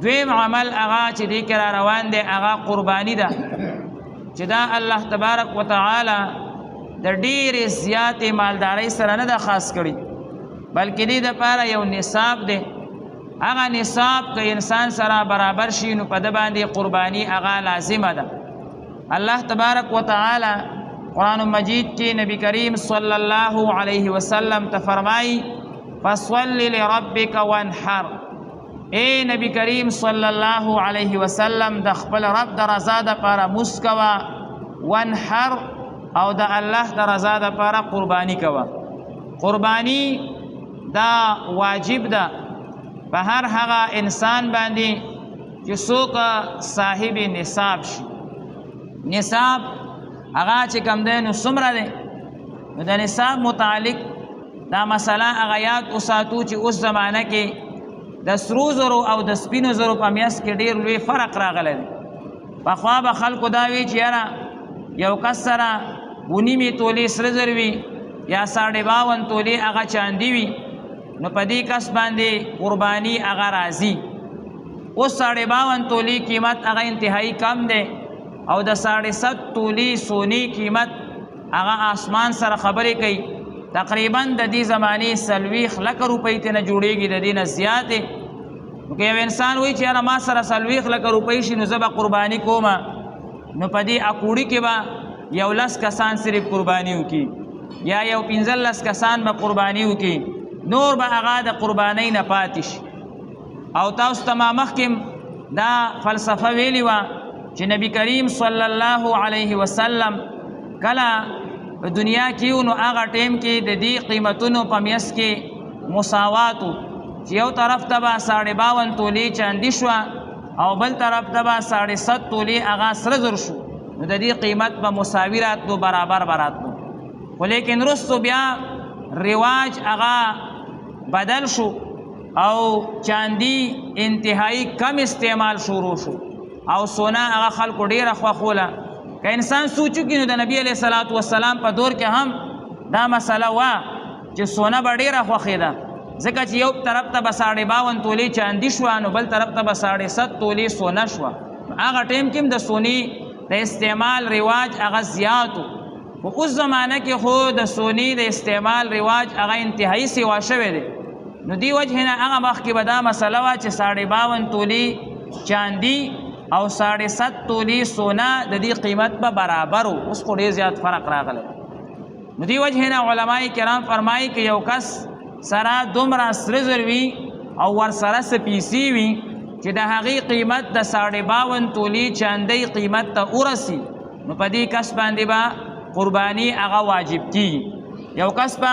دویم عمل هغه چې دې کې را روان دی هغه قرباني ده چې دا الله تبارک وتعالی د ډېرې زیاتې مالدارۍ سره نه ده خاص کړي بلکې دې دپاره یو نصاب دی هغه نصاب که انسان سره برابر شي نو په ده باندې قرباني هغه لازمه ده الله تبارک وتعالی قرآن مجید کې نبی کریم صلی الله علیه وسلم ته فرمایي فصل لربک وانحر اے نبی کریم صلی الله علیه وسلم د خپل رب د رضا دپاره مونځ کوه وانحر او د الله د رضا دپاره قرباني کوه قرباني دا واجب ده په هر هغه انسان باندې چې څوک صاحب نصاب شي نصاب هغه چې کوم دی نو څومره دی نو د نصاب متعلق دا مسله هغه یاد وساتو چې اوس زمانه کې د سرو زرو او د سپینو زرو په میاس کې ډېر لوی فرق راغلی دی پخوا به خلکو دا وی چې یاره یو کس سره 9 تولې سره زر وي یا 52 تولې هغه چاندي وي نو په دې کس باندې قرباني هغه راځي اوس 52 تولې قیمت هغه انتهایی کم دی او د 7.5 تولې سونی قیمت هغه آسمان سره خبرې کوي تقریبا د دې زمانې 40 لک روپۍ ته نه جوړېږي د دې نه زیاتې نو که یو انسان وایي چې یاره ما سره 40 لک روپۍ شي نو زه به قرباني کومه نو په دې اکوړي کې به یو 10 کسان صرف قرباني وکړي یا یو 15 کسان به قرباني وکړي نور به هغه د قربانۍ نه پاتې شي او تاسو ته ما مخکې دا فلسفه ویلې وه چې نبی کریم صلی الله علیه وسلم کله په دنیا کې نو هغه ټیم کې د دې قیمتونو په میس کې مساوات چې یو طرف ته به 52 تولې چاندي شوه او بل طرف ته به 7.5 تولې هغه سره زر شو نو د دې قیمت به مساوي راتلو برابر به راتلو خو لیکن وروستو بیا رواج هغه بدل شو او چاندي انتهایی کم استعمال شروع شو او سونا هغه خلکو ډېره خوښوله که انسان سوچو کې نو د نبی علیه صلات وسلام په دور کې هم دا مسله وه چې سونه به ډېره خوښېده ځکه چې یو طرف ته به 52 تولې چاندي شوه نو بل طرف ته به 7.5 تولې سونه شوه هغه ټیم کې هم د سونې د استعمال رواج هغه زیات و خو اوس زمانه کې خو د سونې د استعمال رواج هغه انتهایی سیوا شوی دی نو دی وجه نه هغه وخت کې به دا مسله وه چې 52 تولې چاندي او 7.5 تولې سونا د دې قیمت به برابر و اوس خو ډېر زیات فرق راغلی نو دی وجه نه علماء کرام فرمایي که یو کس سره دومره سره زر وي او ورسره څه پیسې وي چې د هغې قیمت د 52 تولې چاندۍ قیمت ته ورسي نو په دې کس باندې به قرباني هغه واجب کیږي یو کس به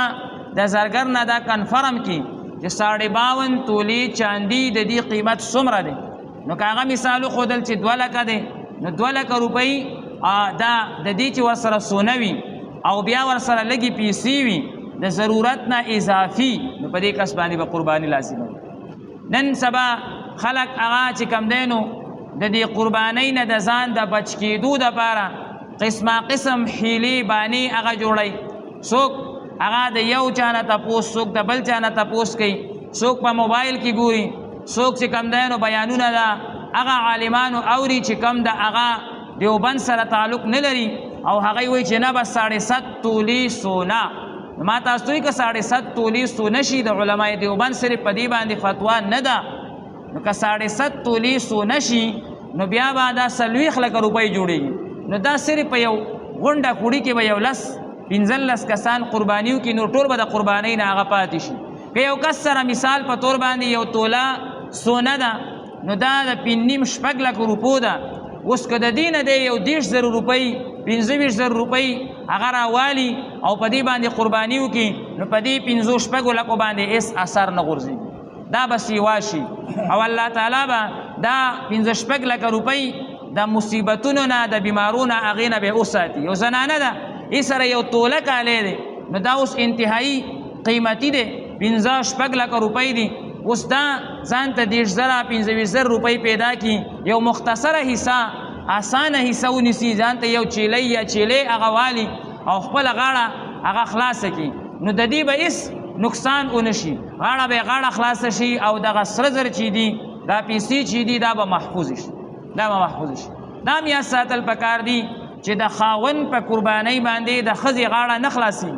د زرګر نه دا کنفرم کړي چې 52 تولې چاندي د دې قیمت څومره دی نو که هغه مثالو ښودل چې 2 لکه دی نو 2 لکه روپۍ دا د دې چې ورسره سونه وي او بیا ورسره لږې پیسې وي د ضرورت نه اضافي نو په دې کس باندې به قرباني لازمه وي نن سبا خلک هغه چې کوم دی نو د دې قربانۍ نه د ځان د بچ کېدو دپاره قسمه قسم حیلې بانې هغه جوړوي څوک هغه د یو چا نه تپوس څوک د بل چا نه تپوس کوي څوک په موبایل کې ګوري څوک چې کم دی نو بیانونه ده هغه عالمانو اوري چې کم ده هغه دیوبند سره تعلق نه لري او هغه وایي چې نه بس 7.5 تولې سونا نو ما تاسو ته وایي که 7.5 تولې سونه شي د علمای دیوبند صرف په دې باندې فتوا نه ده نو که 7.5 تولې سونه شي نو بیا به دا 40 لکه روپۍ جوړېږي نو دا صرف په یو غونډه کوړي کې به یو 15 کسان قرباني وکړي نو ټول به د قربانۍ نه هغه پاتې شي که یو کس سره مثال په طور باندې یو توله سونه ده نو دا د 5.5 لکه روپو ده اوس که د دې نه دی یو 10,000 روپۍ 25,000 روپۍ هغه راوالي او په دې باندې قرباني وکړي نو په دې 5-6 لکو باندې هېڅ اثر نه غورځي دا به سیوا شي او الله تعالی به دا 5-6 لکه روپۍ د مصیبتونو نه د بیمارونو هغې نه به وساتي یو زنانه ده ای سره یو توله کالی دی نو دا اوس انتهایی قیمتي دی 5-6 لکه روپۍ دي اوس دا ځان ته 10,000-15,000 روپۍ پیدا کړي یو مختصره حصه اسانه حصه ونیسي ځان ته یو چیلۍ یا چیلۍ هغه والي او خپله غاړه هغه خلاصه کړي نو د دې به هېڅ نقصان ونه شي غاړه به یې غاړه خلاصه شي او دغه سره زر چې دي دا پیسې چې دي دا به محفوظ شي، دا به محفوظ شي. دا هم یاد ساتل پکار دي چې د خاوند په قربانۍ باندې د ښځې غاړه نه خلاصي.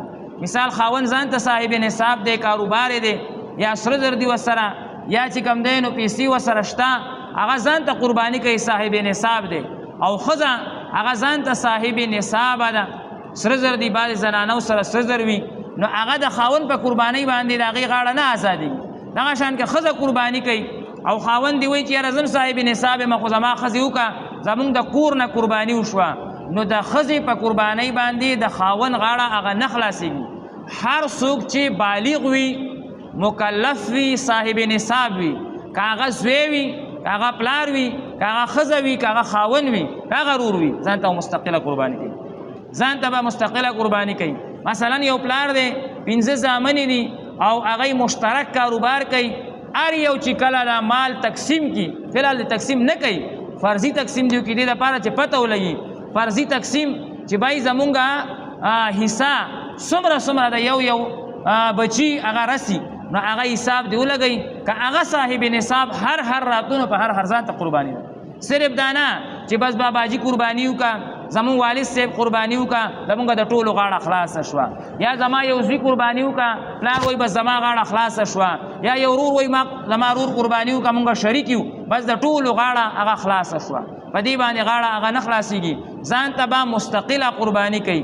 مثال خاوند ځان ته صاحب نصاب دی، کاروبار دی، یا سره زر دی ورسره، یا چې کوم دی نو پیسې ورسره شته، هغه ځان ته قرباني کوي، صاحب نصاب دی. او ښځه هغه ځان ته صاحب نصاب ده، سره زر دی، بعضې زنانو سره سره زر وي، نو هغه د خاوند په قربانۍ باندې د هغې غاړه نه ازادېږي. دغه شان که ښځه قرباني کوي او خاوند دی وایي چې یاره زم صاحب نصاب یم خو زما ښځې وکړه، زمونږ د کور نه قرباني وشوه، نو د ښځې په قربانۍ باندې د خاوند غاړه هغه نه خلاصېږي. هر څوک چې بالغ وي، مکلف وي، صاحب نصاب وي، که هغه زوی وي، که هغه پلار وي، که هغه ښځه وي، که هغه خاوند وي، که هغه رور وي، ځان ته مستقله قرباني کوي، ځان ته به مستقله قرباني کوي. مثلا یو پلار دی 5 زامنې دي او هغه مشترک کاروبار کوي، هر یو چې کله دا مال تقسیم کی، فلحال تقسیم نه کوي، فرضي تقسیم دی کې، دې لپاره چې پته ولګي فرضي تقسیم چې بای زمونږه حصہ څومره د یو بچي هغه رسی، نو هغه حساب دی ولګئ. که هغه صاحب نصاب هر راتونو په هر ځان ته قرباني ده، صرف دا نه چې بس باباجي قرباني وکړه، زمون والد صاحب قرباني وکړه، زمونږ د ټولو غاړه خلاصه شوه، یا زما یو زوی قرباني وکړه، پلار وایي بس زما غاړه خلاصه شوه، یا یو ورور وایي زما ورور قرباني وکړه، مونږ شریک یو، بس د ټولو غاړه هغه خلاصه شوه، په دې باندې غاړه هغه نه خلاصېږي، ځان ته به مستقله قرباني کوي.